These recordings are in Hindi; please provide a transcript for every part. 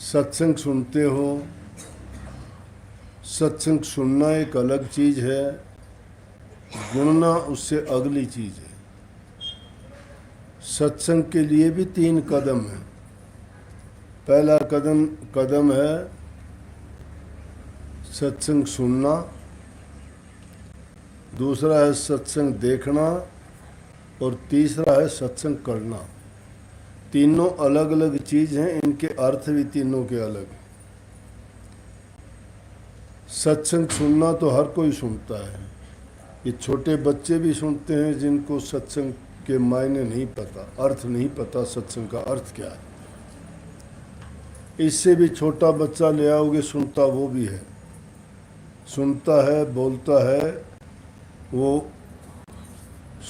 सत्संग सुनते हो। सत्संग सुनना एक अलग चीज़ है, गुणना उससे अगली चीज़ है। सत्संग के लिए भी 3 कदम हैं। पहला कदम है सत्संग सुनना, दूसरा है सत्संग देखना और तीसरा है सत्संग करना। तीनों अलग अलग चीज़ हैं, इनके अर्थ भी तीनों के अलग हैं। सत्संग सुनना तो हर कोई सुनता है। ये छोटे बच्चे भी सुनते हैं जिनको सत्संग के मायने नहीं पता, अर्थ नहीं पता सत्संग का अर्थ क्या है। इससे भी छोटा बच्चा ले आओगे, सुनता वो भी है, सुनता है, बोलता है, वो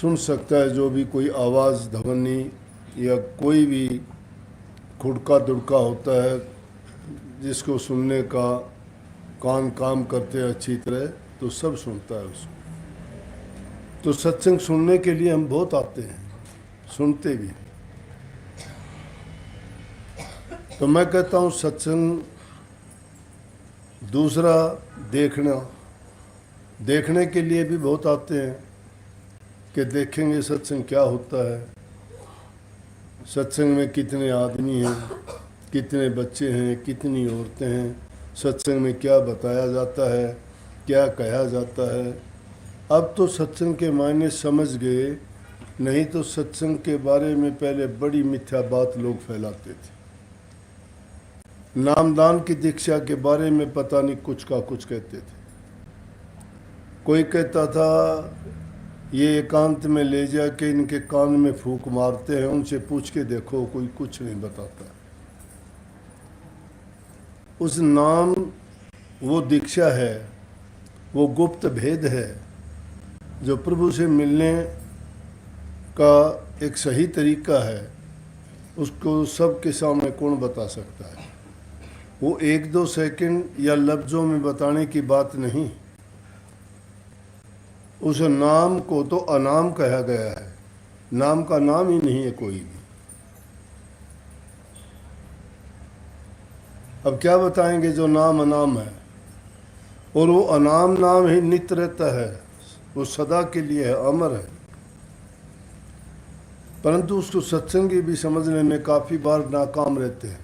सुन सकता है जो भी कोई आवाज़, ध्वनि या कोई भी खुड़का दुड़का होता है जिसको सुनने का कान काम करते हैं अच्छी तरह, तो सब सुनता है उसको। तो सत्संग सुनने के लिए हम बहुत आते हैं, सुनते भी। तो मैं कहता हूँ सत्संग। दूसरा देखना, देखने के लिए भी बहुत आते हैं कि देखेंगे सत्संग क्या होता है, सत्संग में कितने आदमी हैं, कितने बच्चे हैं, कितनी औरतें हैं, सत्संग में क्या बताया जाता है, क्या कहा जाता है। अब तो सत्संग के मायने समझ गए, नहीं तो सत्संग के बारे में पहले बड़ी मिथ्या बात लोग फैलाते थे। नामदान की दीक्षा के बारे में पता नहीं कुछ का कुछ कहते थे। कोई कहता था ये एकांत में ले जाके इनके कान में फूंक मारते हैं, उनसे पूछ के देखो, कोई कुछ नहीं बताता। उस नाम, वो दीक्षा है, वो गुप्त भेद है जो प्रभु से मिलने का एक सही तरीका है। उसको सबके सामने कौन बता सकता है। वो 1-2 सेकंड या लफ्ज़ों में बताने की बात नहीं। उस नाम को तो अनाम कहा गया है, नाम का नाम ही नहीं है कोई भी। अब क्या बताएंगे जो नाम अनाम है, और वो अनाम नाम ही नित्य रहता है, वो सदा के लिए है, अमर है। परंतु उसको सत्संगी भी समझने में काफ़ी बार नाकाम रहते हैं।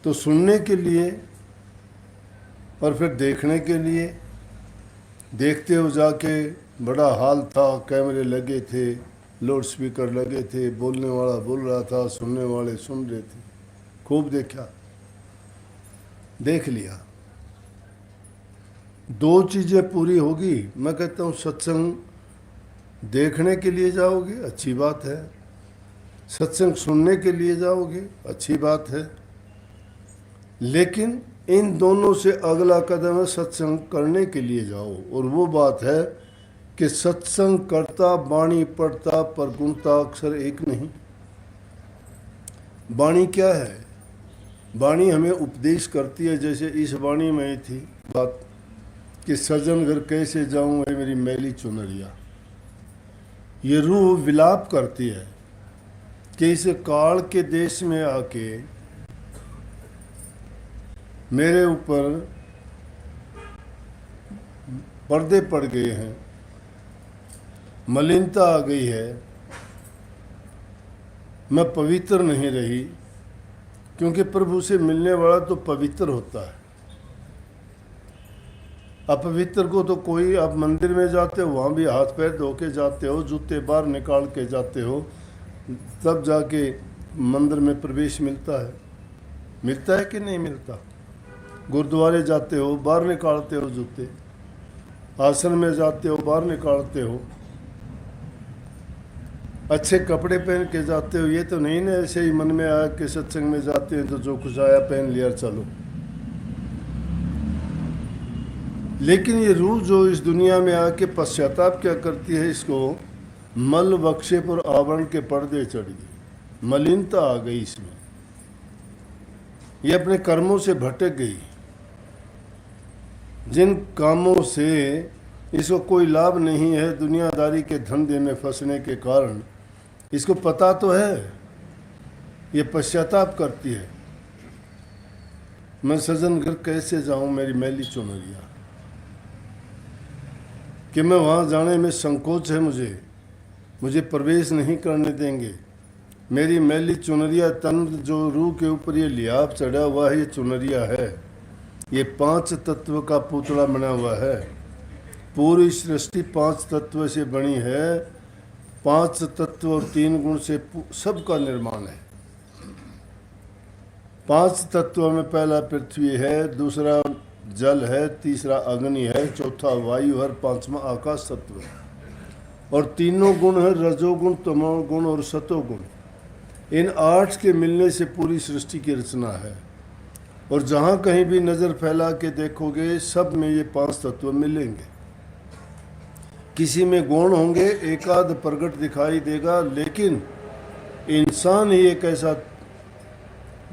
तो सुनने के लिए और फिर देखने के लिए, देखते हो जाके बड़ा हाल था, कैमरे लगे थे, लाउड स्पीकर लगे थे, बोलने वाला बोल रहा था, सुनने वाले सुन रहे थे, खूब देखा, देख लिया। 2 चीज़ें पूरी होगी। मैं कहता हूँ सत्संग देखने के लिए जाओगे, अच्छी बात है। सत्संग सुनने के लिए जाओगे, अच्छी बात है। लेकिन इन दोनों से अगला कदम है सत्संग करने के लिए जाओ। और वो बात है कि सत्संग करता, बाणी पढ़ता, पर गुणता अक्सर एक नहीं। बाणी क्या है? बाणी हमें उपदेश करती है। जैसे इस बाणी में ही थी बात कि सजन घर कैसे जाऊं है मेरी मैली चुनरिया। ये रूह विलाप करती है कि इस काल के देश में आके मेरे ऊपर पर्दे पड़ गए हैं, मलिनता आ गई है, मैं पवित्र नहीं रही। क्योंकि प्रभु से मिलने वाला तो पवित्र होता है। अपवित्र को तो कोई, आप मंदिर में जाते हो वहाँ भी हाथ पैर धो के जाते हो, जूते बाहर निकाल के जाते हो, तब जाके मंदिर में प्रवेश मिलता है। मिलता है कि नहीं मिलता? गुरुद्वारे जाते हो, बाहर निकालते हो जूते, आश्रम में जाते हो, बाहर निकालते हो, अच्छे कपड़े पहन के जाते हो। ये तो नहीं ना ऐसे ही मन में आया कि सत्संग में जाते हैं तो जो कुछ आया पहन लिया चलो। लेकिन ये रूह जो इस दुनिया में आके पश्चाताप क्या करती है, इसको मल वक्षेप और आवरण के पर्दे चढ़ गई, मलिनता आ गई इसमें, ये अपने कर्मों से भटक गई। जिन कामों से इसको कोई लाभ नहीं है, दुनियादारी के धंधे में फंसने के कारण, इसको पता तो है, ये पश्चाताप करती है, मैं सजन घर कैसे जाऊं मेरी मैली चुनरिया, कि मैं वहाँ जाने में संकोच है, मुझे प्रवेश नहीं करने देंगे। मेरी मैली चुनरिया, तन जो रूह के ऊपर ये लियाब चढ़ा हुआ है, ये चुनरिया है, ये 5 तत्व का पुतला बना हुआ है। पूरी सृष्टि 5 तत्व से बनी है, 5 तत्व और 3 गुण से सबका निर्माण है। 5 तत्वों में पहला पृथ्वी है, दूसरा जल है, तीसरा अग्नि है, चौथा वायु है, 5वां आकाश तत्व है। और तीनों गुण है, रजोगुण, तमोगुण और सतोगुण। इन 8 के मिलने से पूरी सृष्टि की रचना है। और जहाँ कहीं भी नज़र फैला के देखोगे, सब में ये 5 तत्व मिलेंगे। किसी में गुण होंगे, एकाध प्रगट दिखाई देगा, लेकिन इंसान ही एक ऐसा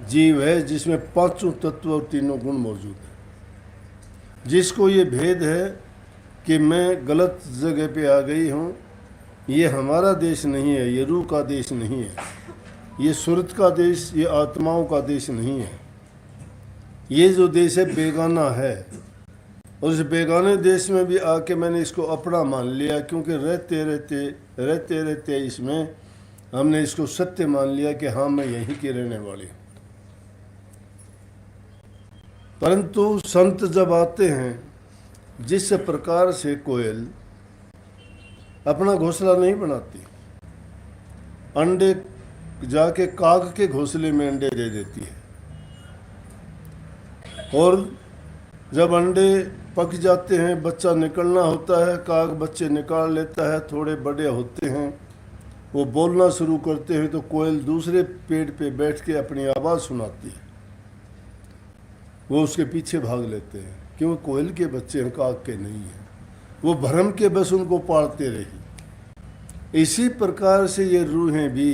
जीव है जिसमें 5 तत्व और तीनों गुण मौजूद हैं। जिसको ये भेद है कि मैं गलत जगह पे आ गई हूँ, ये हमारा देश नहीं है, ये रूह का देश नहीं है, ये सुरत का देश, ये आत्माओं का देश नहीं है। ये जो देश है बेगाना है, और इस बेगाने देश में भी आके मैंने इसको अपना मान लिया, क्योंकि रहते रहते इसमें हमने इसको सत्य मान लिया कि हाँ मैं यहीं की रहने वाली हूँ। परंतु संत जब आते हैं, जिस प्रकार से कोयल अपना घोंसला नहीं बनाती, अंडे जाके काग के घोंसले में अंडे दे देती है, और जब अंडे पक जाते हैं, बच्चा निकलना होता है, काग बच्चे निकाल लेता है, थोड़े बड़े होते हैं, वो बोलना शुरू करते हैं, तो कोयल दूसरे पेड़ पे बैठ के अपनी आवाज़ सुनाती है, वो उसके पीछे भाग लेते हैं, क्योंकि कोयल के बच्चे हैं, काग के नहीं हैं। वो भ्रम के बस उनको पालते रही। इसी प्रकार से ये रूहें भी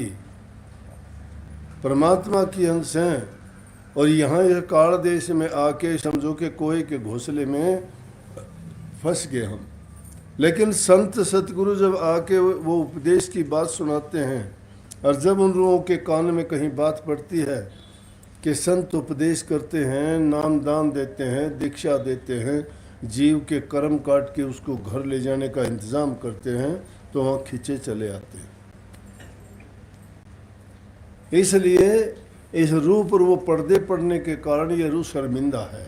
परमात्मा की अंश हैं, और यहाँ यह काल देश में आके समझो कि कोए के घोंसले में फंस गए हम। लेकिन संत सतगुरु जब आके वो उपदेश की बात सुनाते हैं, और जब उन रूहों के कान में कहीं बात पड़ती है कि संत उपदेश करते हैं, नाम दान देते हैं, दीक्षा देते हैं, जीव के कर्म काट के उसको घर ले जाने का इंतज़ाम करते हैं, तो वहाँ खींचे चले आते हैं। इसलिए इस रूह पर वो पर्दे पड़ने के कारण ये रूह शर्मिंदा है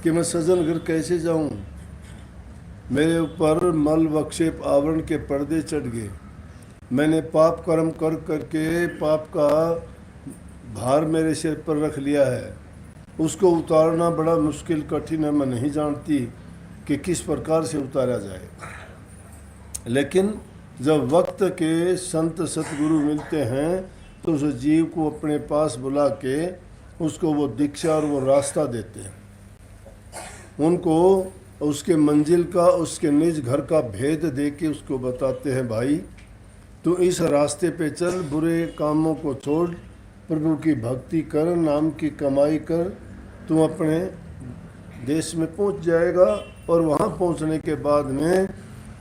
कि मैं सजन घर कैसे जाऊं, मेरे ऊपर मल वक्षेप आवरण के पर्दे चढ़ गए, मैंने पाप कर्म कर करके पाप का भार मेरे सिर पर रख लिया है, उसको उतारना बड़ा मुश्किल कठिन है, मैं नहीं जानती कि किस प्रकार से उतारा जाए। लेकिन जब वक्त के संत सतगुरु मिलते हैं, तो उस जीव को अपने पास बुला के उसको वो दीक्षा और वो रास्ता देते हैं, उनको उसके मंजिल का, उसके निज घर का भेद दे के उसको बताते हैं, भाई तू इस रास्ते पे चल, बुरे कामों को छोड़, प्रभु की भक्ति कर, नाम की कमाई कर, तू अपने देश में पहुंच जाएगा, और वहां पहुंचने के बाद में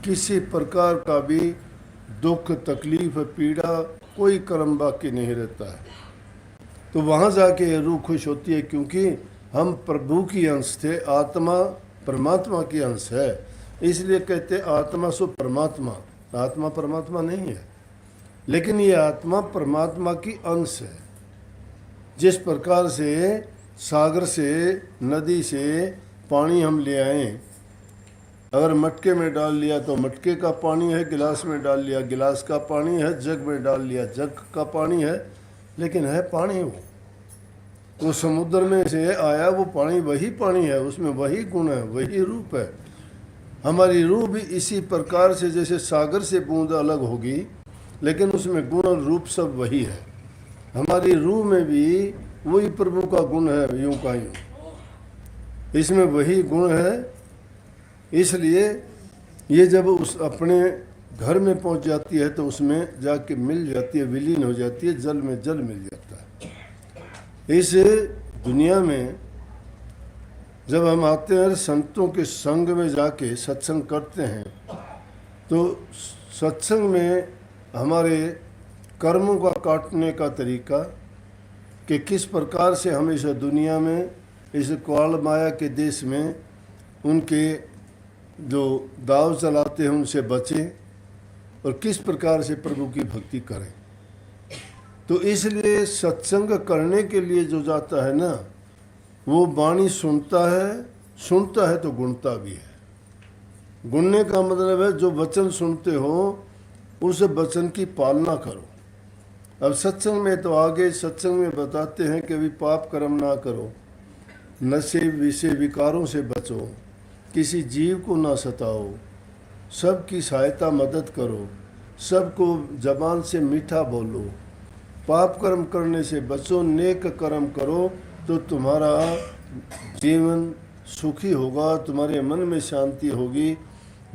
किसी प्रकार का भी दुख, तकलीफ, पीड़ा, कोई कर्म बाकी नहीं रहता है। तो वहाँ जाके रूह खुश होती है, क्योंकि हम प्रभु की अंश थे, आत्मा परमात्मा की अंश है। इसलिए कहते आत्मा सो परमात्मा, आत्मा परमात्मा नहीं है, लेकिन ये आत्मा परमात्मा की अंश है। जिस प्रकार से सागर से, नदी से पानी हम ले आए, अगर मटके में डाल लिया तो मटके का पानी है, गिलास में डाल लिया गिलास का पानी है, जग में डाल लिया जग का पानी है, लेकिन है पानी। वो समुद्र में से आया, वो पानी वही पानी है, उसमें वही गुण है, वही रूप है। हमारी रूह भी इसी प्रकार से, जैसे सागर से बूंद अलग होगी, लेकिन उसमें गुण और रूप सब वही है। हमारी रूह में भी वही प्रभु का गुण है, यूं का यूं। इसमें वही गुण है। इसलिए ये जब उस अपने घर में पहुंच जाती है तो उसमें जाके मिल जाती है, विलीन हो जाती है, जल में जल मिल जाता है। इस दुनिया में जब हम आते हैं संतों के संग में जाके सत्संग करते हैं तो सत्संग में हमारे कर्मों का काटने का तरीका कि किस प्रकार से हम इस दुनिया में, इस काल माया के देश में उनके जो दाव चलाते हैं उनसे बचें और किस प्रकार से प्रभु की भक्ति करें। तो इसलिए सत्संग करने के लिए जो जाता है ना, वो वाणी सुनता है तो गुणता भी है। गुणने का मतलब है जो वचन सुनते हो उस वचन की पालना करो। अब सत्संग में तो आगे सत्संग में बताते हैं कि अभी पाप कर्म ना करो, नशे विषय विकारों से बचो, किसी जीव को ना सताओ, सबकी सहायता मदद करो, सबको जबान से मीठा बोलो, पाप कर्म करने से बचो, नेक कर्म करो तो तुम्हारा जीवन सुखी होगा, तुम्हारे मन में शांति होगी,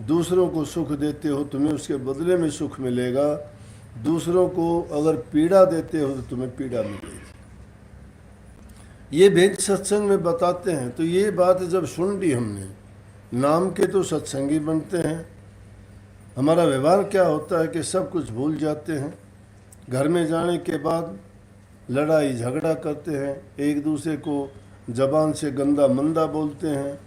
दूसरों को सुख देते हो तुम्हें उसके बदले में सुख मिलेगा, दूसरों को अगर पीड़ा देते हो तो तुम्हें पीड़ा मिलेगी। ये भेद सत्संग में बताते हैं। तो ये बात जब सुन ली हमने, नाम के तो सत्संगी बनते हैं, हमारा व्यवहार क्या होता है कि सब कुछ भूल जाते हैं। घर में जाने के बाद लड़ाई झगड़ा करते हैं, एक दूसरे को जबान से गंदा मंदा बोलते हैं,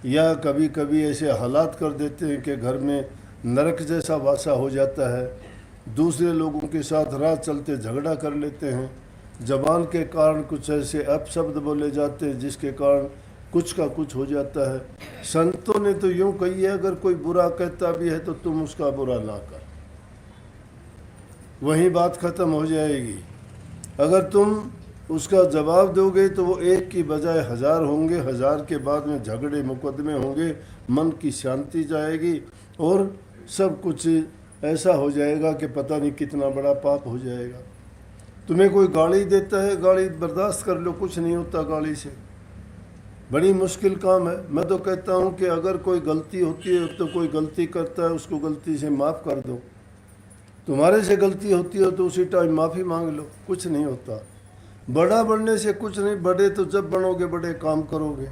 या कभी कभी ऐसे हालात कर देते हैं कि घर में नरक जैसा वासा हो जाता है। दूसरे लोगों के साथ राह चलते झगड़ा कर लेते हैं, जबान के कारण कुछ ऐसे अपशब्द बोले जाते हैं जिसके कारण कुछ का कुछ हो जाता है। संतों ने तो यूँ कही है, अगर कोई बुरा कहता भी है तो तुम उसका बुरा ना कर, वहीं बात खत्म हो जाएगी। अगर तुम उसका जवाब दोगे तो वो एक की बजाय 1000 होंगे, 1000 के बाद में झगड़े मुकदमे होंगे, मन की शांति जाएगी और सब कुछ ऐसा हो जाएगा कि पता नहीं कितना बड़ा पाप हो जाएगा। तुम्हें कोई गाली देता है, गाली बर्दाश्त कर लो, कुछ नहीं होता गाली से, बड़ी मुश्किल काम है। मैं तो कहता हूँ कि अगर कोई गलती होती है तो कोई गलती करता है उसको गलती से माफ़ कर दो, तुम्हारे से गलती होती है तो उसी टाइम माफ़ी मांग लो, कुछ नहीं होता। बड़ा बनने से कुछ नहीं, बड़े तो जब बनोगे बड़े काम करोगे।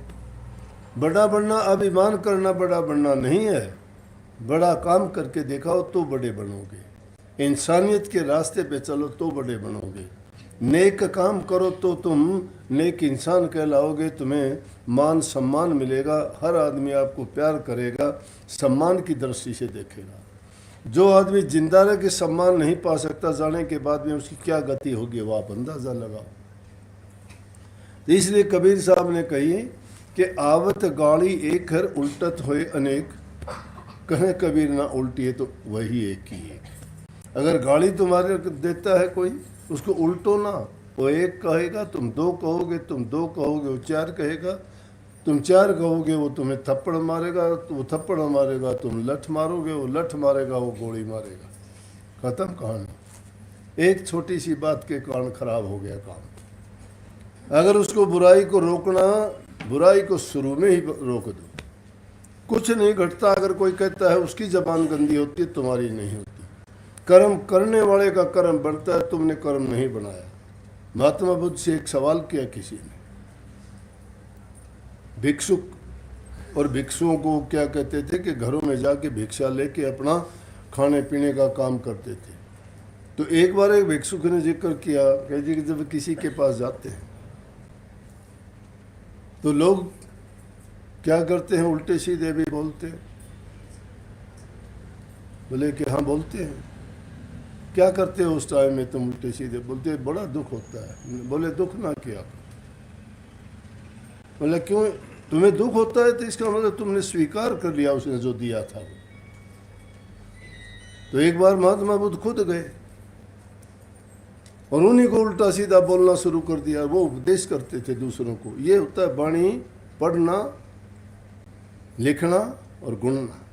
बड़ा बनना अभिमान करना बड़ा बनना नहीं है, बड़ा काम करके दिखाओ तो बड़े बनोगे। इंसानियत के रास्ते पे चलो तो बड़े बनोगे। नेक काम करो तो तुम नेक इंसान कहलाओगे, तुम्हें मान सम्मान मिलेगा, हर आदमी आपको प्यार करेगा, सम्मान की दृष्टि से देखेगा। जो आदमी जिंदा रह के सम्मान नहीं पा सकता, जाने के बाद में उसकी क्या गति होगी वो आप अंदाजा लगाओ। इसलिए कबीर साहब ने कही कि आवत गाड़ी एक हर उल्टत होए अनेक, कहें कबीर ना उल्टी है तो वही एक ही है। अगर गाड़ी तुम्हारे देता है कोई, उसको उल्टो ना, वो एक कहेगा तुम दो कहोगे, तुम दो कहोगे वो चार कहेगा, तुम चार कहोगे वो तुम्हें थप्पड़ मारेगा, तो वो थप्पड़ मारेगा, तुम लठ मारोगे वो लठ मारेगा, वो गोली मारेगा, खत्म कहानी। एक छोटी सी बात के कारण खराब हो गया काम। अगर उसको बुराई को रोकना, बुराई को शुरू में ही रोक दो, कुछ नहीं घटता। अगर कोई कहता है उसकी जबान गंदी होती है, तुम्हारी नहीं होती। कर्म करने वाले का कर्म बढ़ता है, तुमने कर्म नहीं बनाया। महात्मा बुद्ध से एक सवाल किया किसी ने, भिक्षुक और भिक्षुओं को क्या कहते थे कि घरों में जाके भिक्षा लेके अपना खाने पीने का काम करते थे। तो एक बार एक भिक्षुक ने जिक्र किया कि जब किसी के पास जाते हैं तो लोग क्या करते हैं, उल्टे सीधे भी बोलते हैं। बोले कि हाँ बोलते हैं। क्या करते हो उस टाइम में तुम उल्टे सीधे बोलते? बड़ा दुख होता है। बोले दुख ना किया। बोले क्यों? तुम्हें दुख होता है तो इसका मतलब तुमने स्वीकार कर लिया उसने जो दिया था। तो एक बार महात्मा बुद्ध खुद गए और उन्हीं को उल्टा सीधा बोलना शुरू कर दिया। वो उपदेश करते थे दूसरों को। ये होता है वाणी पढ़ना, लिखना और गुणना।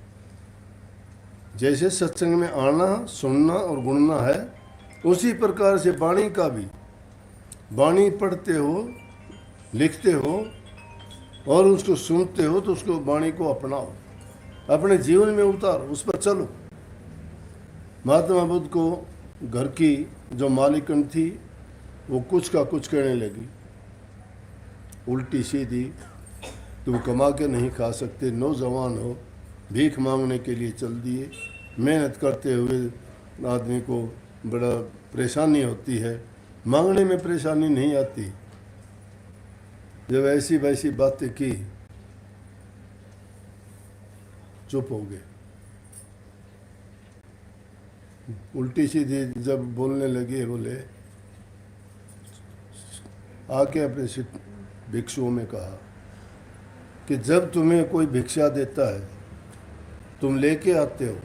जैसे सत्संग में आना, सुनना और गुणना है, उसी प्रकार से वाणी का भी। वाणी पढ़ते हो, लिखते हो, और उसको सुनते हो तो उसको वाणी को अपनाओ, अपने जीवन में उतारो, उस पर चलो। महात्मा बुद्ध को घर की जो मालिकन थी वो कुछ का कुछ कहने लगी, उल्टी सीधी, तुम कमा के नहीं खा सकते, नौजवान हो, भीख मांगने के लिए चल दिए। मेहनत करते हुए आदमी को बड़ा परेशानी होती है, मांगने में परेशानी नहीं आती। जब ऐसी वैसी बातें की, चुप हो गए। उल्टी सीधी जब बोलने लगे, बोले आके अपने भिक्षुओं में कहा कि जब तुम्हें कोई भिक्षा देता है, तुम लेके आते हो,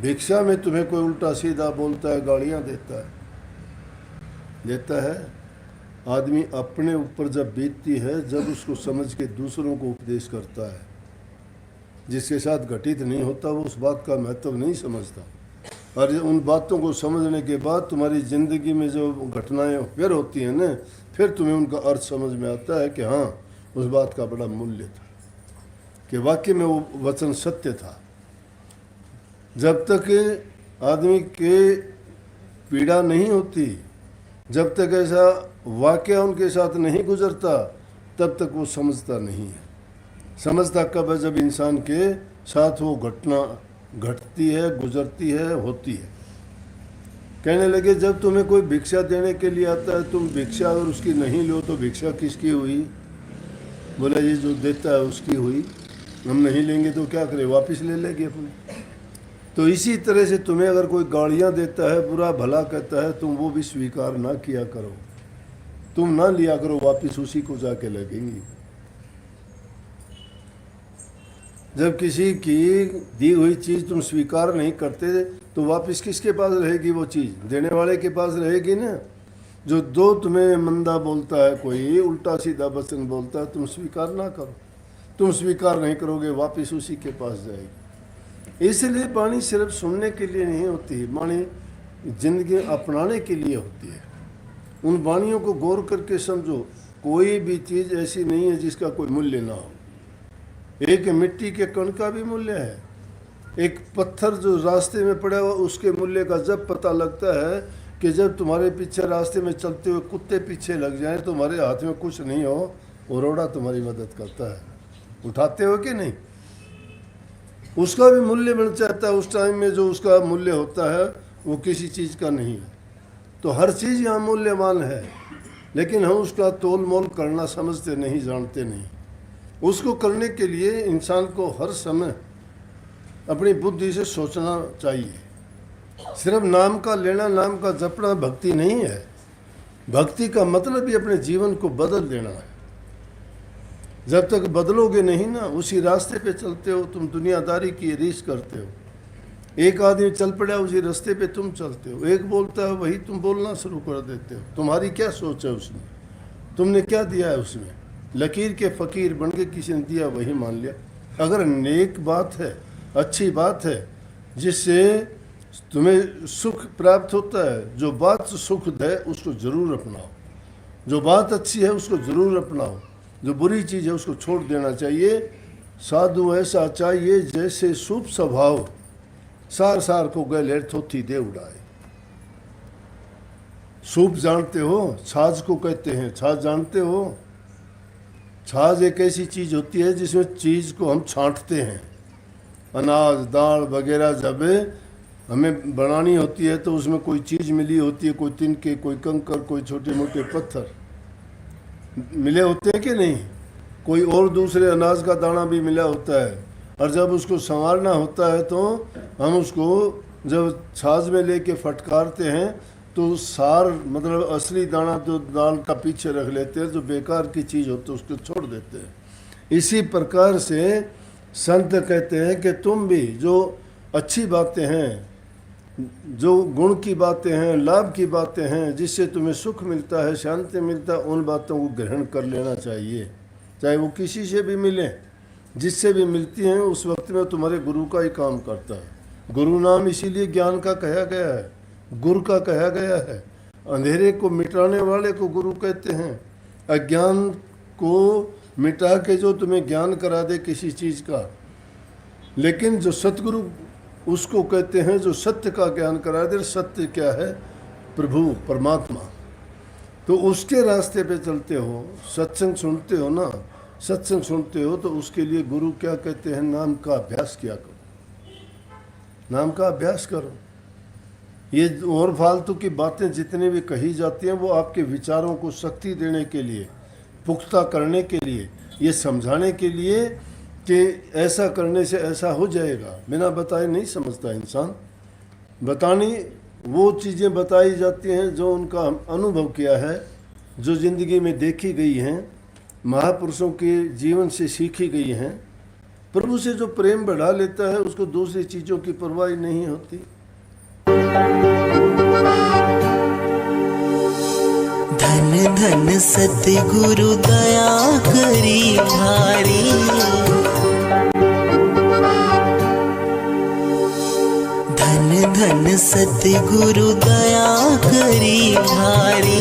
भिक्षा में तुम्हें कोई उल्टा सीधा बोलता है, गालियां देता है, आदमी अपने ऊपर जब बीतती है, जब उसको समझ के दूसरों को उपदेश करता है, जिसके साथ घटित नहीं होता वो उस बात का महत्व नहीं समझता। और उन बातों को समझने के बाद तुम्हारी ज़िंदगी में जो घटनाएं फिर होती हैं ना, फिर तुम्हें उनका अर्थ समझ में आता है कि हाँ, उस बात का बड़ा मूल्य था, कि वाकई में वो वचन सत्य था। जब तक आदमी के पीड़ा नहीं होती, जब तक ऐसा वाकया उनके साथ नहीं गुजरता, तब तक वो समझता नहीं है। समझता कब है? जब इंसान के साथ वो घटना घटती है, गुजरती है, होती है। कहने लगे जब तुम्हें कोई भिक्षा देने के लिए आता है, तुम भिक्षा अगर उसकी नहीं लो तो भिक्षा किसकी हुई? बोला ये जो देता है उसकी हुई, हम नहीं लेंगे तो क्या करें, वापस ले लेंगे अपने। तो इसी तरह से तुम्हें अगर कोई गालियाँ देता है, बुरा भला कहता है, तुम वो भी स्वीकार ना किया करो, तुम ना लिया करो, वापस उसी को जाके लगेंगी। जब किसी की दी हुई चीज़ तुम स्वीकार नहीं करते तो वापस किसके पास रहेगी वो चीज़? देने वाले के पास रहेगी ना। जो दो तुम्हें मंदा बोलता है, कोई उल्टा सीधा वचन बोलता है, तुम स्वीकार ना करो, तुम स्वीकार नहीं करोगे, वापस उसी के पास जाएगी। इसलिए वाणी सिर्फ सुनने के लिए नहीं होती, वाणी जिंदगी अपनाने के लिए होती है। उन वाणियों को गौर करके समझो, कोई भी चीज़ ऐसी नहीं है जिसका कोई मूल्य ना हो। एक मिट्टी के कण का भी मूल्य है, एक पत्थर जो रास्ते में पड़ा हुआ उसके मूल्य का जब पता लगता है कि जब तुम्हारे पीछे रास्ते में चलते हुए कुत्ते पीछे लग जाएं, तुम्हारे हाथ में कुछ नहीं हो, वो रोड़ा तुम्हारी मदद करता है, उठाते हो कि नहीं? उसका भी मूल्य बन जाता है उस टाइम में, जो उसका मूल्य होता है वो किसी चीज़ का नहीं है। तो हर चीज़ यहाँ मूल्यवान है, लेकिन हम उसका तोल मोल करना समझते नहीं, जानते नहीं। उसको करने के लिए इंसान को हर समय अपनी बुद्धि से सोचना चाहिए। सिर्फ नाम का लेना, नाम का जपना भक्ति नहीं है। भक्ति का मतलब ही अपने जीवन को बदल देना है। जब तक बदलोगे नहीं ना, उसी रास्ते पे चलते हो, तुम दुनियादारी की रीस करते हो। एक आदमी चल पड़ा उसी रास्ते पे तुम चलते हो, एक बोलता है वही तुम बोलना शुरू कर देते हो। तुम्हारी क्या सोच है उसमें? तुमने क्या दिया है उसमें? लकीर के फ़कीर बन के किसी ने दिया वही मान लिया। अगर नेक बात है, अच्छी बात है, जिससे तुम्हें सुख प्राप्त होता है, जो बात सुखद है उसको ज़रूर अपनाओ, जो बात अच्छी है उसको ज़रूर अपनाओ, जो बुरी चीज़ है उसको छोड़ देना चाहिए। साधु ऐसा चाहिए जैसे शुभ स्वभाव, सार सार को गले थोथी दे उड़ाए। शुभ जानते हो, छाछ को कहते हैं, छाछ जानते हो? छाछ एक ऐसी चीज़ होती है जिसमें चीज़ को हम छांटते हैं। अनाज, दाल वगैरह जब हमें बनानी होती है तो उसमें कोई चीज़ मिली होती है, कोई तिनके, कोई कंकर, कोई छोटे मोटे पत्थर मिले होते हैं कि नहीं? कोई और दूसरे अनाज का दाना भी मिला होता है। और जब उसको संवारना होता है तो हम उसको जब छाछ में लेके फटकारते हैं तो सार मतलब असली दाना जो दाल का पीछे रख लेते हैं, जो बेकार की चीज़ होती है उसको छोड़ देते हैं। इसी प्रकार से संत कहते हैं कि तुम भी जो अच्छी बातें हैं, जो गुण की बातें हैं, लाभ की बातें हैं, जिससे तुम्हें सुख मिलता है, शांति मिलता है, उन बातों को ग्रहण कर लेना चाहिए। चाहे वो किसी से भी मिले, जिससे भी मिलती हैं, उस वक्त में तुम्हारे गुरु का ही काम करता है। गुरु नाम इसीलिए ज्ञान का कहा गया है, गुरु का कहा गया है। अंधेरे को मिटाने वाले को गुरु कहते हैं, अज्ञान को मिटा के जो तुम्हें ज्ञान करा दे किसी चीज़ का। लेकिन जो सतगुरु उसको कहते हैं जो सत्य का ज्ञान करा दे। सत्य क्या है? प्रभु परमात्मा। तो उसके रास्ते पे चलते हो, सत्संग सुनते हो ना, सत्संग सुनते हो तो उसके लिए गुरु क्या कहते हैं? नाम का अभ्यास किया करो, नाम का अभ्यास करो। ये और फालतू की बातें जितनी भी कही जाती हैं वो आपके विचारों को शक्ति देने के लिए, पुख्ता करने के लिए, ये समझाने के लिए कि ऐसा करने से ऐसा हो जाएगा। बिना बताए नहीं समझता इंसान। बतानी वो चीज़ें बताई जाती हैं जो उनका अनुभव किया है, जो ज़िंदगी में देखी गई हैं, महापुरुषों के जीवन से सीखी गई हैं। प्रभु से जो प्रेम बढ़ा लेता है उसको दूसरी चीज़ों की परवाह नहीं होती। धन धन सतगुरु दया करी भारी, धन धन सतगुरु दया करी भारी।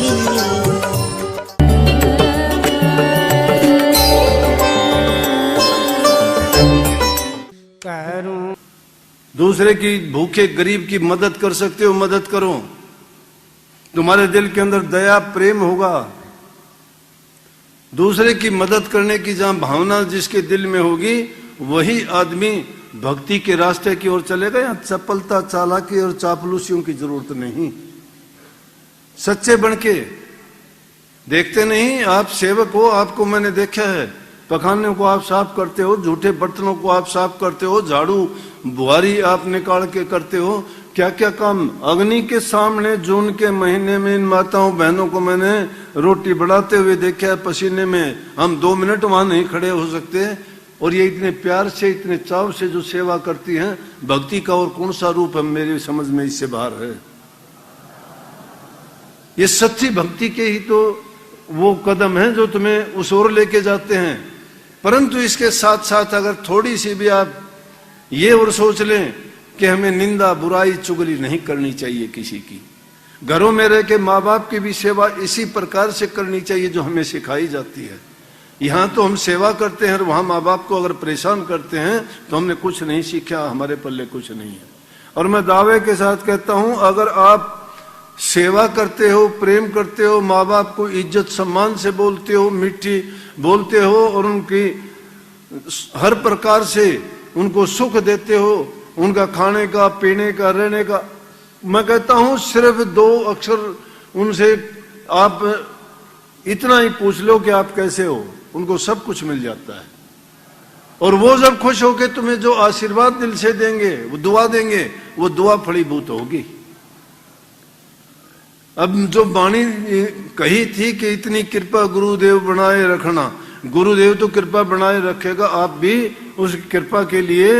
दूसरे की भूखे गरीब की मदद कर सकते हो, मदद करो। तुम्हारे दिल के अंदर दया प्रेम होगा। दूसरे की मदद करने की जहां भावना जिसके दिल में होगी वही आदमी भक्ति के रास्ते की ओर चलेगा। यहाँ चपलता चालाकी और चापलूसियों की जरूरत नहीं। सच्चे बनके देखते नहीं, आप सेवक हो, आपको मैंने देखा है, पखाने को आप साफ करते हो, झूठे बर्तनों को आप साफ करते हो, झाड़ू बुहारी आप निकाल के करते हो, क्या क्या काम। अग्नि के सामने जून के महीने में इन माताओं बहनों को मैंने रोटी बढ़ाते हुए देखा है पसीने में। हम 2 मिनट वहां नहीं खड़े हो सकते। और ये इतने प्यार से, इतने चाव से जो सेवा करती हैं, भक्ति का और कौन सा रूप है मेरी समझ में इससे बाहर है। ये सच्ची भक्ति के ही तो वो कदम है जो तुम्हें उस ओर लेके जाते हैं। परंतु इसके साथ साथ अगर थोड़ी सी भी आप ये और सोच लें कि हमें निंदा बुराई चुगली नहीं करनी चाहिए किसी की। घरों में रह के माँ बाप की भी सेवा इसी प्रकार से करनी चाहिए जो हमें सिखाई जाती है। यहाँ तो हम सेवा करते हैं और वहाँ माँ बाप को अगर परेशान करते हैं तो हमने कुछ नहीं सीखा, हमारे पल्ले कुछ नहीं है। और मैं दावे के साथ कहता हूँ, अगर आप सेवा करते हो, प्रेम करते हो, माँ बाप को इज्जत सम्मान से बोलते हो, मीठी बोलते हो और उनकी हर प्रकार से उनको सुख देते हो, उनका खाने का, पीने का, रहने का, मैं कहता हूं सिर्फ 2 अक्षर उनसे आप इतना ही पूछ लो कि आप कैसे हो, उनको सब कुछ मिल जाता है। और वो जब खुश होकर तुम्हें जो आशीर्वाद दिल से देंगे, वो दुआ देंगे, वो दुआ फलीभूत होगी। अब जो वाणी कही थी कि इतनी कृपा गुरुदेव बनाए रखना, गुरुदेव तो कृपा बनाए रखेगा, आप भी उस कृपा के लिए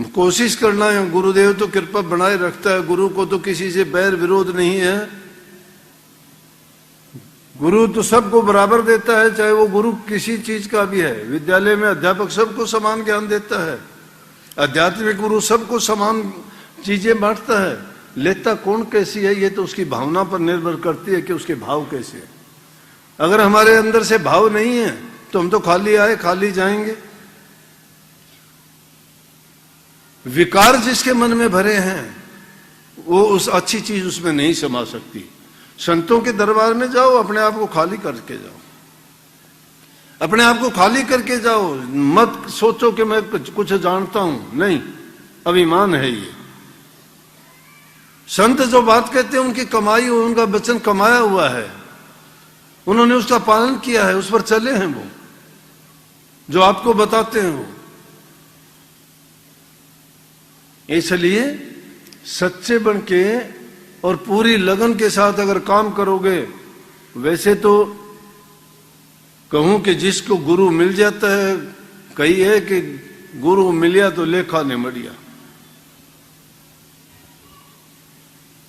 कोशिश करना है। गुरुदेव तो कृपा बनाए रखता है, गुरु को तो किसी से बैर विरोध नहीं है। गुरु तो सबको बराबर देता है, चाहे वो गुरु किसी चीज का भी है। विद्यालय में अध्यापक सबको समान ज्ञान देता है, आध्यात्मिक गुरु सबको समान चीजें बांटता है। लेता कौन कैसी है ये तो उसकी भावना पर निर्भर करती है कि उसके भाव कैसे है। अगर हमारे अंदर से भाव नहीं है तो हम तो खाली आए खाली जाएंगे। विकार जिसके मन में भरे हैं वो उस अच्छी चीज उसमें नहीं समा सकती। संतों के दरबार में जाओ, अपने आप को खाली करके जाओ, अपने आप को खाली करके जाओ। मत सोचो कि मैं कुछ जानता हूं, नहीं, अभिमान है ये। संत जो बात कहते हैं उनकी कमाई, उनका वचन कमाया हुआ है, उन्होंने उसका पालन किया है, उस पर चले हैं वो जो आपको बताते हैं वो। इसलिए सच्चे बनके और पूरी लगन के साथ अगर काम करोगे, वैसे तो कहूं कि जिसको गुरु मिल जाता है, कही है कि गुरु मिलिया तो लेखा ने मड़िया।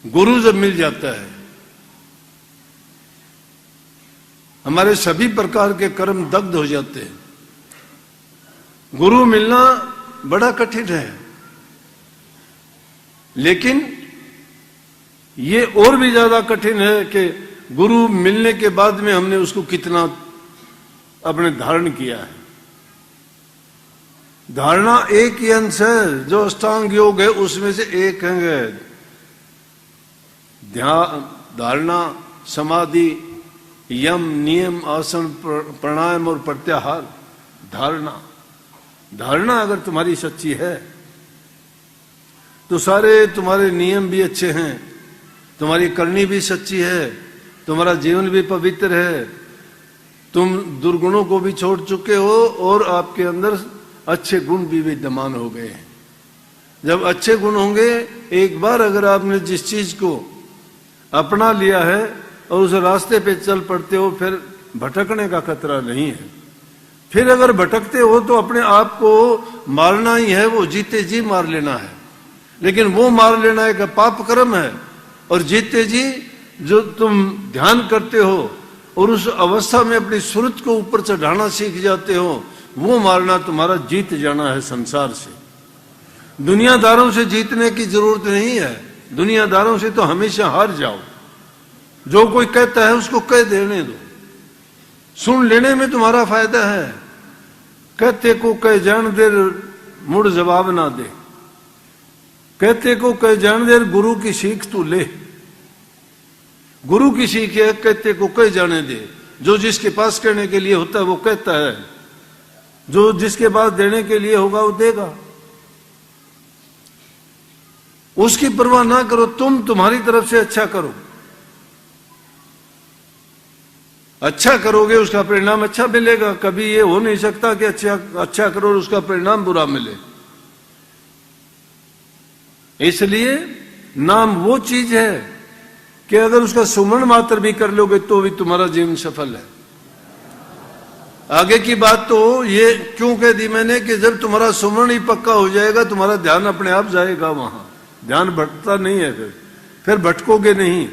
गुरु जब मिल जाता है, हमारे सभी प्रकार के कर्म दग्ध हो जाते हैं। गुरु मिलना बड़ा कठिन है, लेकिन ये और भी ज्यादा कठिन है कि गुरु मिलने के बाद में हमने उसको कितना अपने धारण किया है। धारणा एक ही अंश है, जो अष्टांग योग है उसमें से एक है। ध्यान, धारणा, समाधि, यम, नियम, आसन, प्राणायाम और प्रत्याहार। धारणा अगर तुम्हारी सच्ची है तो सारे तुम्हारे नियम भी अच्छे हैं, तुम्हारी करनी भी सच्ची है, तुम्हारा जीवन भी पवित्र है, तुम दुर्गुणों को भी छोड़ चुके हो और आपके अंदर अच्छे गुण भी विद्यमान हो गए हैं। जब अच्छे गुण होंगे, एक बार अगर आपने जिस चीज को अपना लिया है और उस रास्ते पे चल पड़ते हो, फिर भटकने का खतरा नहीं है। फिर अगर भटकते हो तो अपने आप को मारना ही है, वो जीते जी मार लेना है। लेकिन वो मार लेना एक पाप कर्म है, और जीते जी जो तुम ध्यान करते हो और उस अवस्था में अपनी सुरत को ऊपर चढ़ाना सीख जाते हो, वो मारना तुम्हारा जीत जाना है संसार से। दुनियादारों से जीतने की जरूरत नहीं है, दुनियादारों से तो हमेशा हार जाओ। जो कोई कहता है उसको कह देने दो, सुन लेने में तुम्हारा फायदा है। कहते को कह जान दे, मुड़ जवाब ना दे। कहते को कह जान दे, गुरु की सीख तू ले। गुरु की सीख है, कहते को कह जाने दे। जो जिसके पास कहने के लिए होता है वो कहता है, जो जिसके पास देने के लिए होगा वो देगा। उसकी परवाह ना करो, तुम तुम्हारी तरफ से अच्छा करो। अच्छा करोगे उसका परिणाम अच्छा मिलेगा। कभी ये हो नहीं सकता कि अच्छा करो और उसका परिणाम बुरा मिले। इसलिए नाम वो चीज है कि अगर उसका सुमरण मात्र भी कर लोगे तो भी तुम्हारा जीवन सफल है। आगे की बात तो ये क्यों कह दी मैंने कि जब तुम्हारा सुमरण ही पक्का हो जाएगा, तुम्हारा ध्यान अपने आप जाएगा वहां। ध्यान भटकता नहीं है, फिर भटकोगे नहीं।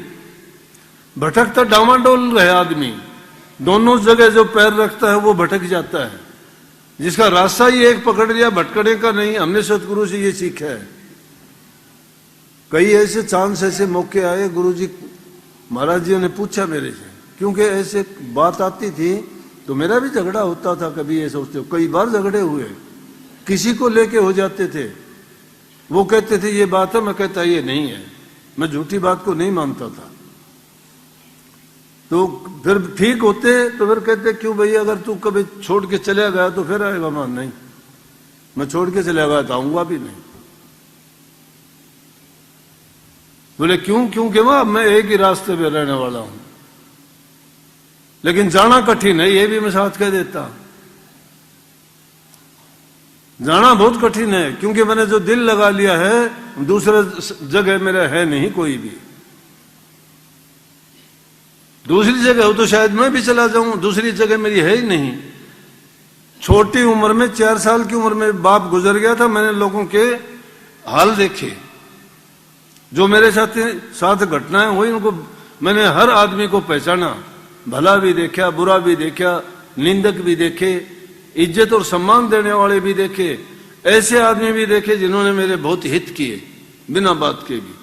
भटकता डामाडोल है आदमी, दोनों जगह जो पैर रखता है वो भटक जाता है। जिसका रास्ता ही एक पकड़ लिया, भटकने का नहीं। हमने सतगुरु से ये सीखा है। कई ऐसे चांस, ऐसे मौके आए, गुरुजी महाराज जी ने पूछा मेरे से, क्योंकि ऐसे बात आती थी तो मेरा भी झगड़ा होता था। कभी ये सोचते हो, कई बार झगड़े हुए, किसी को लेके हो जाते थे। वो कहते थे ये बात है, मैं कहता ये नहीं है। मैं झूठी बात को नहीं मानता था। तो फिर ठीक होते तो फिर कहते क्यों भैया, अगर तू कभी छोड़ के चला गया तो फिर आएगा मान। नहीं, मैं छोड़ के चला गया तो आऊंगा भी नहीं। बोले क्यों? क्योंकि वह मैं एक ही रास्ते पे रहने वाला हूं, लेकिन जाना कठिन है, ये भी मैं साथ कह देता। जाना बहुत कठिन है, क्योंकि मैंने जो दिल लगा लिया है, दूसरा जगह मेरा है नहीं कोई भी। दूसरी जगह हो तो शायद मैं भी चला जाऊं, दूसरी जगह मेरी है ही नहीं। छोटी उम्र में, 4 साल की उम्र में बाप गुजर गया था। मैंने लोगों के हाल देखे, जो मेरे साथ घटनाएं हुई, उनको मैंने हर आदमी को पहचाना। भला भी देखा, बुरा भी देखा, निंदक भी देखे, इज्जत और सम्मान देने वाले भी देखे, ऐसे आदमी भी देखे जिन्होंने मेरे बहुत हित किए बिना बात के भी।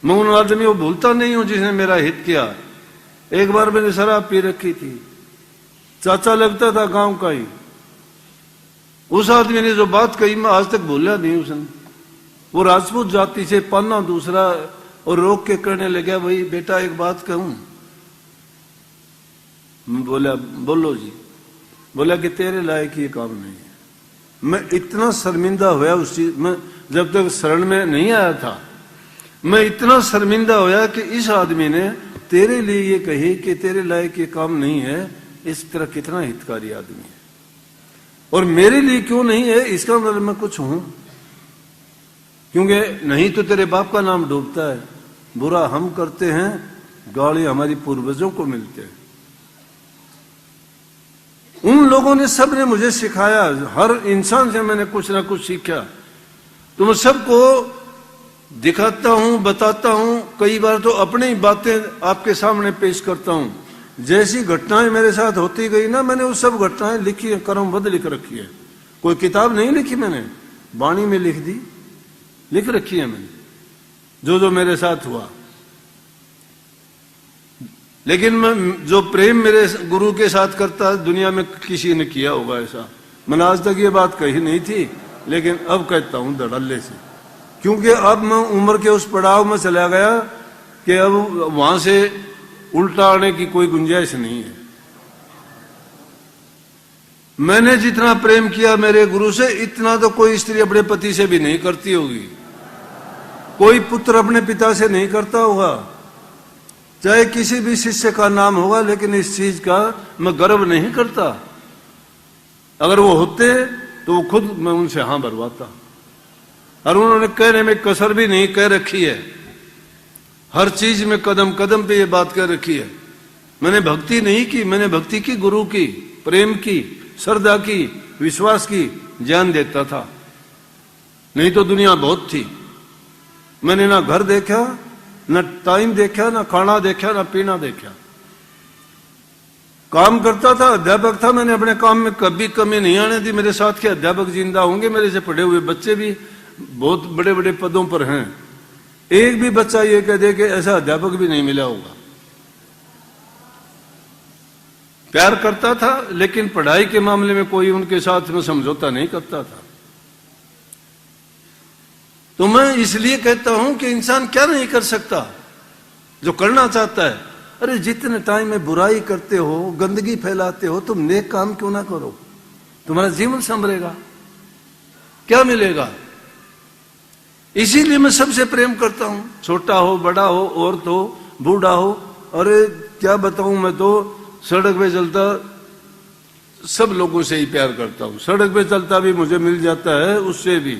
मैं उन आदमी को भूलता नहीं हूं जिसने मेरा हित किया। एक बार मैंने शराब पी रखी थी, चाचा लगता था गांव का ही। उस आदमी ने जो बात कही मैं आज तक भूला नहीं उसने। वो राजपूत जाति से, पन्ना दूसरा, और रोक के कहने लगा, भाई बेटा एक बात कहूं। बोला बोलो जी। बोला कि तेरे लायक ये काम नहीं है। मैं इतना शर्मिंदा हुआ उस चीज में, जब तक शरण में नहीं आया था मैं इतना शर्मिंदा हुआ कि इस आदमी ने तेरे लिए ये कही कि तेरे लायक ये काम नहीं है। इस तरह कितना हितकारी आदमी है, और मेरे लिए क्यों नहीं है इसका मतलब मैं कुछ हूं। क्योंकि नहीं तो तेरे बाप का नाम डूबता है। बुरा हम करते हैं, गाली हमारी पूर्वजों को मिलते हैं। उन लोगों ने, सब ने मुझे सिखाया। हर इंसान से मैंने कुछ ना कुछ सीखा। तो मैं सबको दिखाता हूं, बताता हूं। कई बार तो अपनी बातें आपके सामने पेश करता हूं। जैसी घटनाएं मेरे साथ होती गई ना, मैंने वो सब घटनाएं लिखी है, क्रमबद्ध लिख रखी है। कोई किताब नहीं लिखी मैंने, वाणी में लिख दी, लिख रखी है मैंने, जो जो मेरे साथ हुआ। लेकिन मैं जो प्रेम मेरे गुरु के साथ करता है दुनिया में किसी ने किया होगा ऐसा। मैंने आज तक ये बात कही नहीं थी, लेकिन अब कहता हूं धड़ल्ले से, क्योंकि अब मैं उम्र के उस पड़ाव में चला गया कि अब वहां से उल्टा आने की कोई गुंजाइश नहीं है। मैंने जितना प्रेम किया मेरे गुरु से, इतना तो कोई स्त्री अपने पति से भी नहीं करती होगी, कोई पुत्र अपने पिता से नहीं करता होगा, चाहे किसी भी शिष्य का नाम होगा, लेकिन इस चीज का मैं गर्व नहीं करता। अगर वो होते तो वो खुद मैं उनसे हां भरवाता। और उन्होंने कहने में कसर भी नहीं कह रखी है, हर चीज में कदम कदम पे ये बात कह रखी है। मैंने भक्ति नहीं की, मैंने भक्ति की गुरु की, प्रेम की, श्रद्धा की, विश्वास की, ज्ञान देता था। नहीं तो दुनिया बहुत थी। मैंने ना घर देखा, ना टाइम देखा, ना खाना देखा, ना पीना देखा। काम करता था, अध्यापक था, मैंने अपने काम में कभी कमी नहीं आने दी। मेरे साथ के अध्यापक जिंदा होंगे, मेरे से पढ़े हुए बच्चे भी बहुत बड़े बड़े पदों पर हैं। एक भी बच्चा ये कह दे कि ऐसा अध्यापक भी नहीं मिला होगा। प्यार करता था, लेकिन पढ़ाई के मामले में कोई उनके साथ में समझौता नहीं करता था। तो मैं इसलिए कहता हूं कि इंसान क्या नहीं कर सकता जो करना चाहता है। अरे जितने टाइम में बुराई करते हो, गंदगी फैलाते हो, तुम नेक काम क्यों ना करो? तुम्हारा जीवन संभलेगा, क्या मिलेगा? इसीलिए मैं सबसे प्रेम करता हूं, छोटा हो, बड़ा हो, औरत हो, बूढ़ा हो। अरे क्या बताऊं, मैं तो सड़क पे चलता सब लोगों से ही प्यार करता हूं। सड़क पे चलता भी मुझे मिल जाता है, उससे भी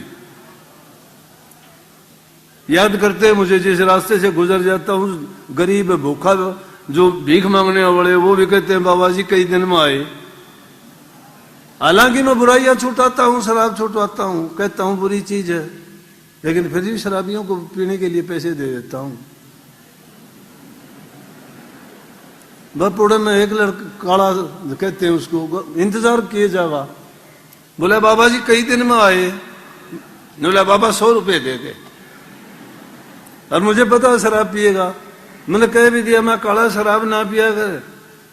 याद करते हैं मुझे। जिस रास्ते से गुजर जाता हूं, गरीब भूखा जो भीख मांगने वाले, वो भी कहते हैं बाबा जी कई दिन में आए। हालांकि मैं बुराइयां छुटाता हूं, शराब छुटवाता हूं, कहता हूं बुरी चीज है, लेकिन फिर भी शराबियों को पीने के लिए पैसे दे देता हूं। बपुड़े में एक लड़का काला कहते हैं उसको, इंतजार किए जाएगा। बोला बाबा जी कई दिन में आए। बोला बाबा 100 रुपये दे दे, और मुझे पता है शराब पिएगा। मैंने कह भी दिया मैं काला शराब ना पिया कर।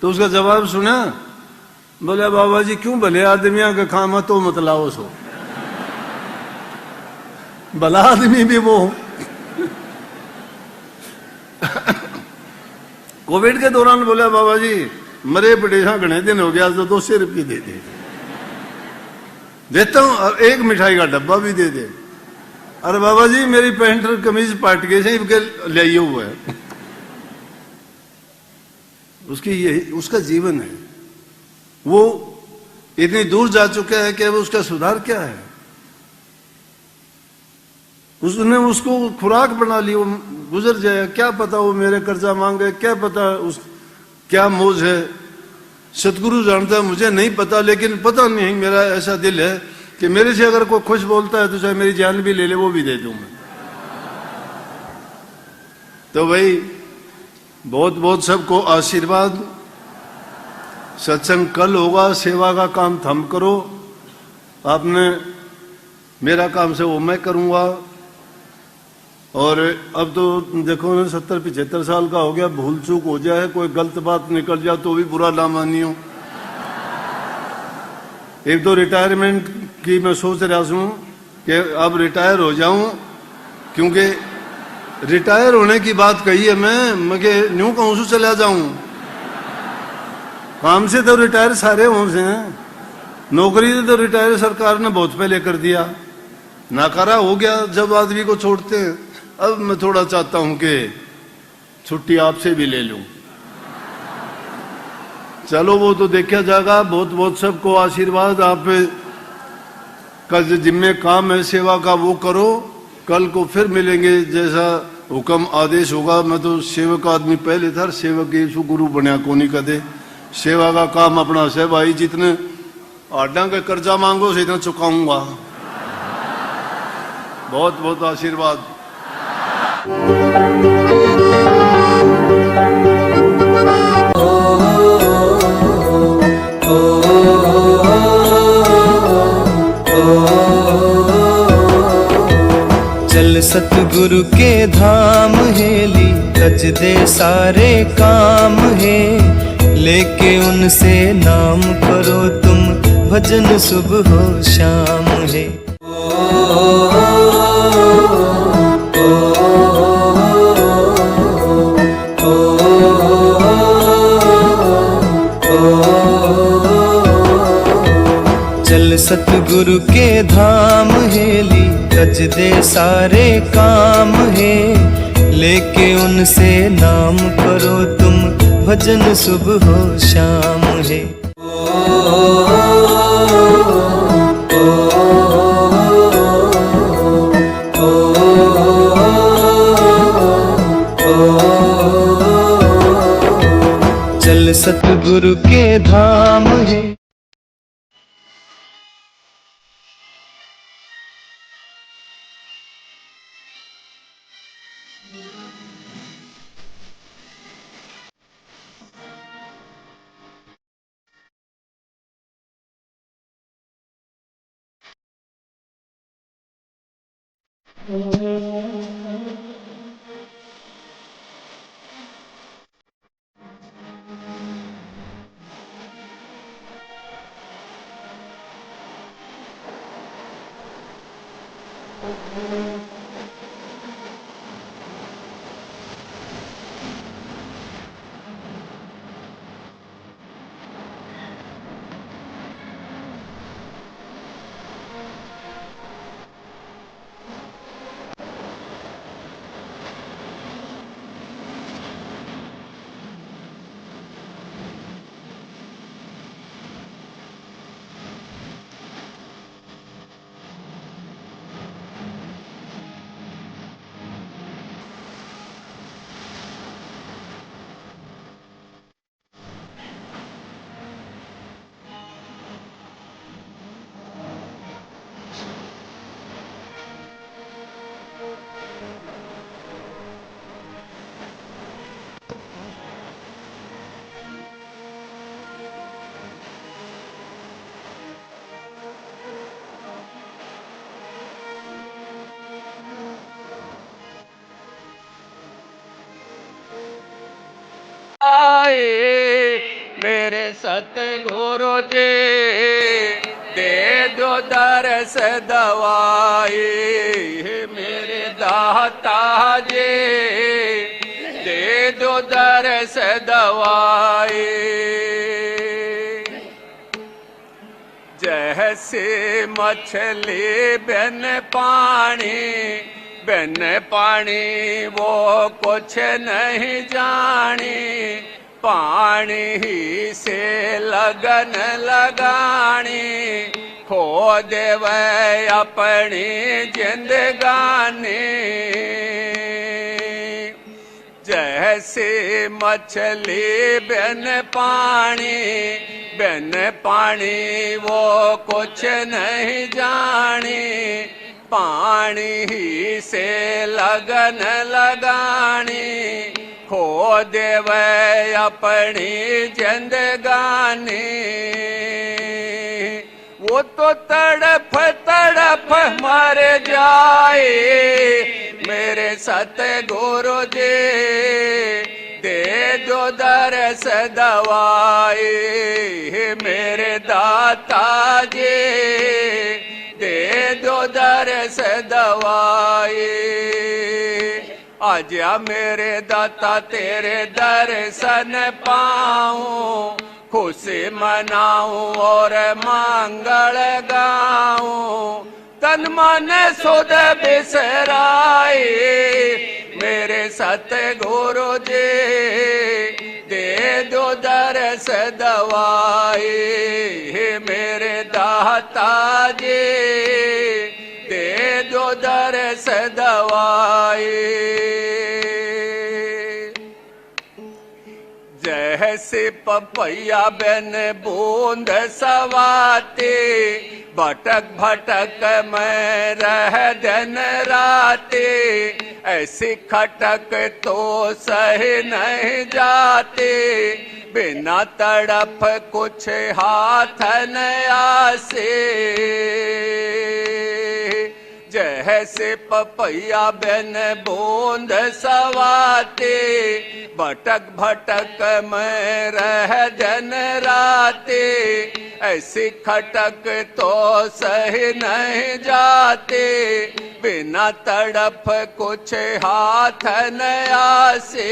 तो उसका जवाब सुना, बोला बाबा जी क्यों भले आदमियों के खामा तो मत लाओ सो। भला आदमी भी वो। कोविड के दौरान बोला बाबा जी मरे बड़े घने दिन हो गया, तो 200 रुपये दे दे देता हूं, और एक मिठाई का डब्बा भी दे दे। अरे बाबा जी मेरी पैंट और कमीज पाट गई से ले हुआ है। उसकी यही उसका जीवन है, वो इतनी दूर जा चुका है कि अब उसका सुधार क्या है? उसने उसको खुराक बना ली, वो गुजर जाए। क्या पता वो मेरे कर्जा मांगे, क्या पता उस क्या मौज है, सतगुरु जानता है, मुझे नहीं पता। लेकिन पता नहीं, मेरा ऐसा दिल है कि मेरे से अगर कोई खुश बोलता है तो चाहे मेरी जान भी ले ले, वो भी दे दूं मैं। तो भाई बहुत बहुत सबको आशीर्वाद। सत्संग कल होगा, सेवा का काम थम करो। आपने मेरा काम से वो मैं करूंगा। और अब तो देखो ना 70-75 साल का हो गया, भूल चूक हो जाए, कोई गलत बात निकल जाए तो भी बुरा ना मानियो। एक तो रिटायरमेंट की मैं सोच रहा हूं कि अब रिटायर हो जाऊं, क्योंकि रिटायर होने की बात कही है मैं न्यू कहूं से चला जाऊं। काम से तो रिटायर सारे हों से हैं, नौकरी से तो रिटायर सरकार ने बहुत पहले कर दिया, नाकारा हो गया जब आदमी को छोड़ते हैं। अब मैं थोड़ा चाहता हूं कि छुट्टी आपसे भी ले लूं। चलो वो तो देखा जाएगा। बहुत बहुत सबको आशीर्वाद। आप का जो जिम्मे काम है सेवा का वो करो। कल को फिर मिलेंगे, जैसा हुक्म आदेश होगा। मैं तो सेवक आदमी पहले था, सेवक यीशु गुरु बनया कोनी कदे। सेवा का काम अपना से भाई, जितने आडा के कर्जा मांगो से इतना चुकाऊंगा। बहुत बहुत आशीर्वाद। चल सतगुरु के धाम हेली तज दे सारे काम है, लेके उनसे नाम करो तुम भजन सुबह हो शाम है। चल सतगुरु के धाम हेली तज दे सारे काम है, लेके उनसे नाम करो तुम भजन सुबह हो शाम है। चल सतगुरु के धाम है। मेरे सतगुरु जी दे दो दरस दवाई, मेरे दाता जी दे दो दरस दवाई। जैसे मछली बिन पानी वो कुछ नहीं जानी, पानी ही से लगन लगानी, खो देवे अपनी जिंदगानी। जैसे मछली बिन पानी वो कुछ नहीं जानी, पानी ही से लगन लगानी, खो देवे अपनी जिंदगानी। वो तो तड़प तड़प मर जाए, मेरे सतगुरु जी दे दो दरस दवाई, मेरे दाता जी दे दो दरस दवाई। आजा मेरे दाता तेरे दर्शन पाऊं, खुशी मनाऊं और मंगल गाऊं, तन मन सुध बिसराए, मेरे सतगुरु जी दे दो दरस दवाई, मेरे दाता जी दे दो दरस दवाई। जैसे पपैया बिन बूंद सवाते, भटक भटक मैं रह दिन राते, ऐसी खटक तो सह नहीं जाते, बिना तड़प कुछ हाथ न आसे। जैसे पपैया बिन बूंद सवाते, भटक भटक मैं रह दिन राते, ऐसी खटक तो सही नहीं जाते, बिना तड़प कुछ हाथ न आसे।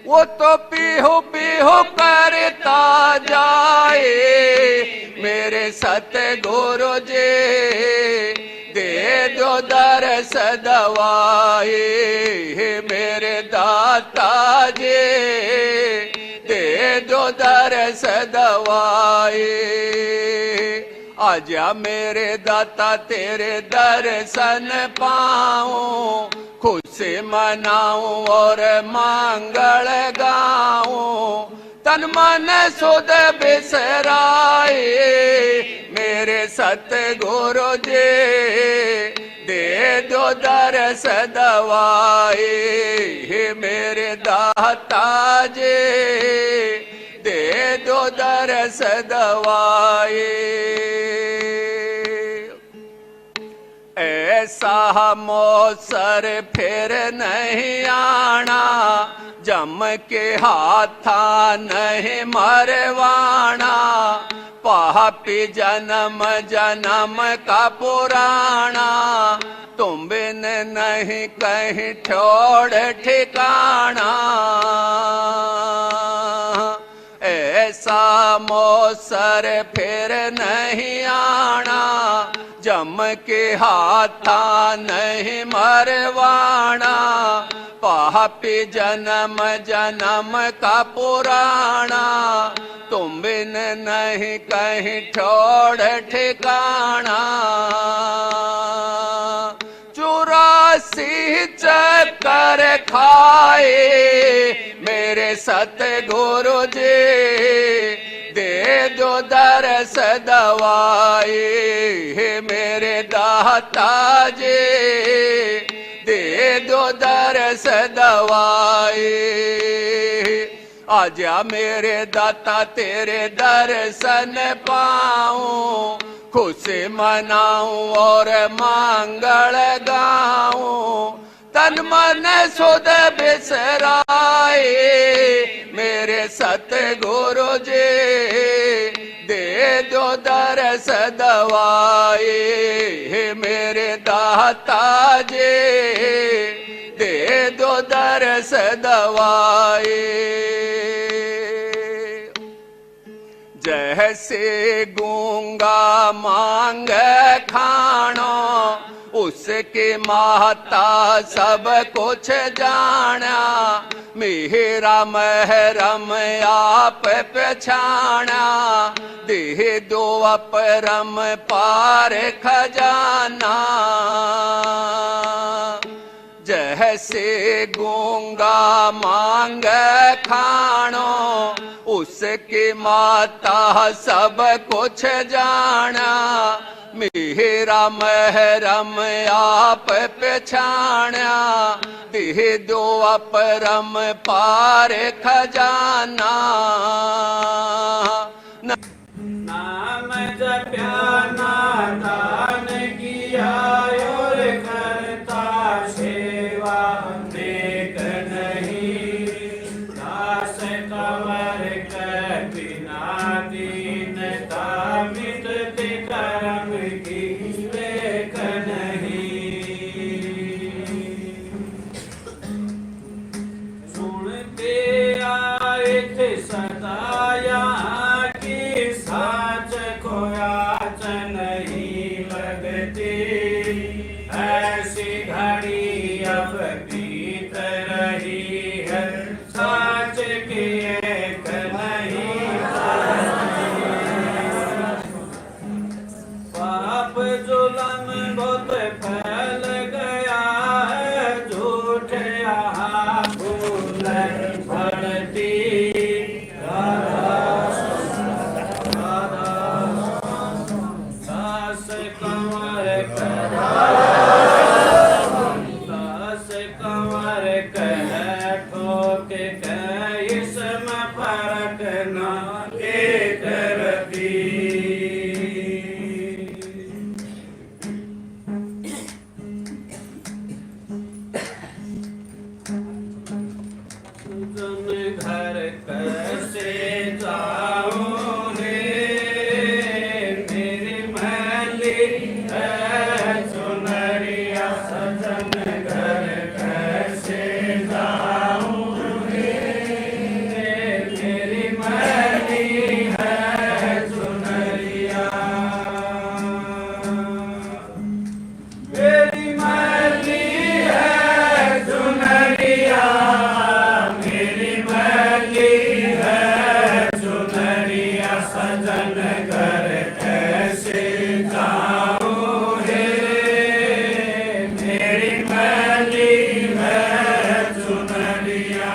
वो तो पीहू पीहू करता जाए मेरे सतगुरु जी, दे दो दरस दवाए मेरे दाता जी, दे दो दरस दवाए। आजा मेरे दाता तेरे दर्शन पाऊं, खुशी मनाऊं और मंगल गाऊं, तन मन सुध बिसराए मेरे सतगुरु जी, दे दो दरस दवाए मेरे दाता जी, दे दो दरस दवाए। ऐसा मौसर फिर नहीं आना, जम के हाथा नहीं मरवाना, पापी जन्म जन्म का पुराना, तुम बिन नहीं कहीं छोड़ ठिकाना। ऐसा मौसर फिर नहीं आना, जम के हाथा नहीं मरवाना, पापी जन्म जन्म का पुराना, तुम बिन नहीं कहीं छोड़ ठिकाना। 84 चक्कर खाए मेरे सतगुरु जी, दे दो दरस दवाए मेरे दाता जी, दे दो दरस दवाए। आजा मेरे दाता तेरे दर्शन पाऊं, खुशी मनाऊं और मंगल गाऊं, तन मन सुध बिसराए मेरे सतगुरु जी, दे दो दरस दवाए मेरे दाता जी, दे दो दरस दवाए। जैसे गूंगा मांग खानो, उसके माता सब कुछ जाना, मेरा महरम आप पहचाना, देह दो अपरम पार खजाना। जैसे गूंगा मांग खानो, उसके माता सब कुछ जाना, मेरा महरम आप पहचाना, देह दो अपरम पार खजाना। नाम जप्या नादान किया और करता सेवा नेक नहीं, दास कंवर के बिना दीनता मिटते कर्म की लेख नहीं। सुनते आए थे सदा यहाँ की साच को आच नहीं लगती, ऐसी घड़ी अब बीत रही है साच की एक नहीं। पाप जुलम बहुत फैल गया है, झूठ यहाँ भूल पड़ती, सास कंवर सजन घर कैसे जाऊं रे, मेरी मैली है चुनरिया, मेरी मैली है चुनरिया, मेरी मैली है चुनरिया, सजन घर कैसे जाऊं रे, मेरी मैली है चुनरिया।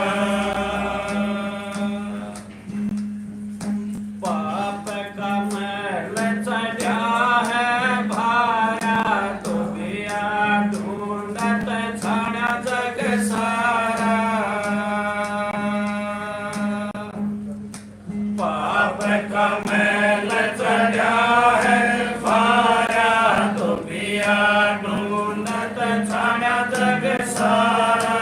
पाप का मैल चढ़ा है भाया, तो गया ढूंढत छाड़ा जग सारा, पाप का मैल चढ़ा है भाया, तो गया ढूंढत छाड़ा जग सारा,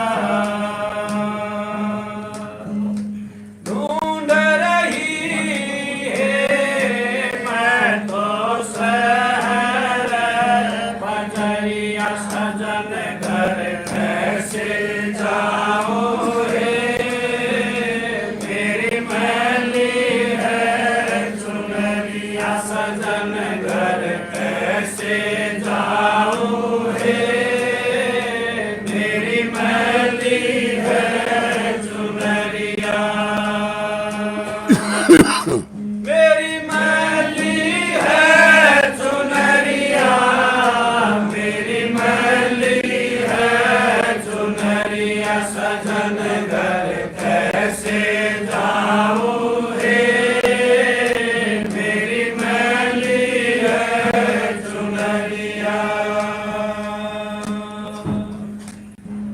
ढूंढ रही है मैं तो शहर बजरिया, सजन घर कैसे जाऊं रे, मेरी मैली है चुनरिया, सजन घर कैसे जाऊं रे, मेरी मैली है चुनरिया, मेरी मैली है चुनरिया, मेरी मैली है चुनरिया, सजन घर कैसे जाऊं रे, मेरी मैली है चुनरिया।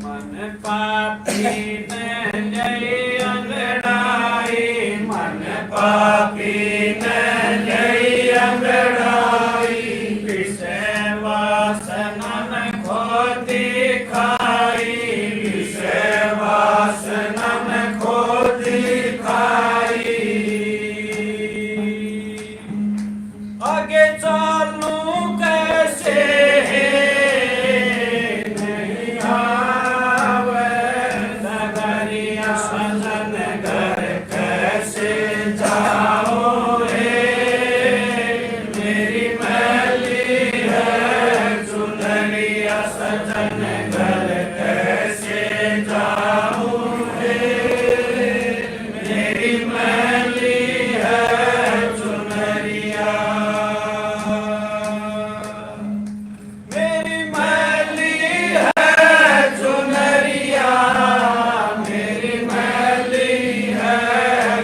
मन पापी ने लई अंगड़ाई, मन पापी ने लई अंगड़ाई, विषय वासना में खोती खाई, विषय वासना में खोती खाई, आगे चलूं कैसे नहीं आवे नगरिया, सजन घर कैसे जाऊं रे, मेरी मैली है चुनरिया, सजन घर कैसे जाऊं रे, मेरी मैली है चुनरिया, मेरी मैली है चुनरिया, मेरी मैली है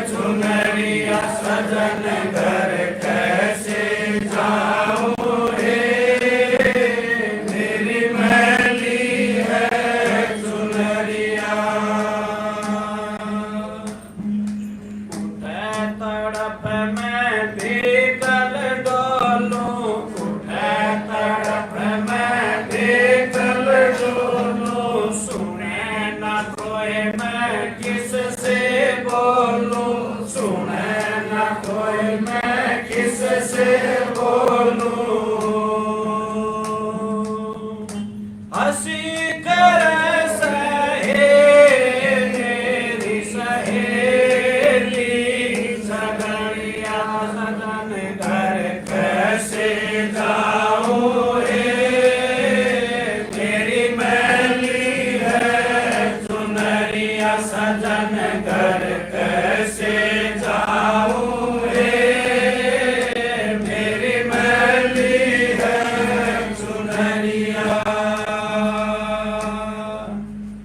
चुनरिया, सजन घर कैसे जाऊं रे, मेरी मैली है चुनरिया। उठे तड़प में भीगल डोलूं, उठे तड़प में भीगल डोलूं, सुने न कोई मैं किससे बोलूं, सुने न कोई मैं किससे बोलूं, हंसी कर सहेली सहेली, सगड़िया सजन घर कैसे जाऊं रे, मेरी मैली है चुनरिया, सजन घर कैसे जाऊं रे, मेरी मैली है चुनरिया,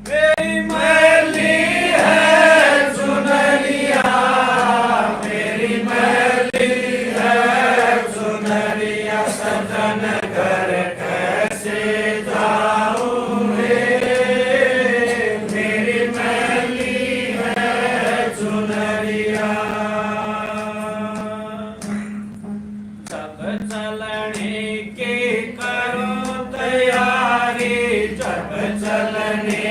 मेरी मैली है चुनरिया, मेरी मैली है चुनरिया, सजन घर कैसे जाऊं रे, मेरी मैली है चुनरिया। जब चलने की करो तैयारी, जब चलने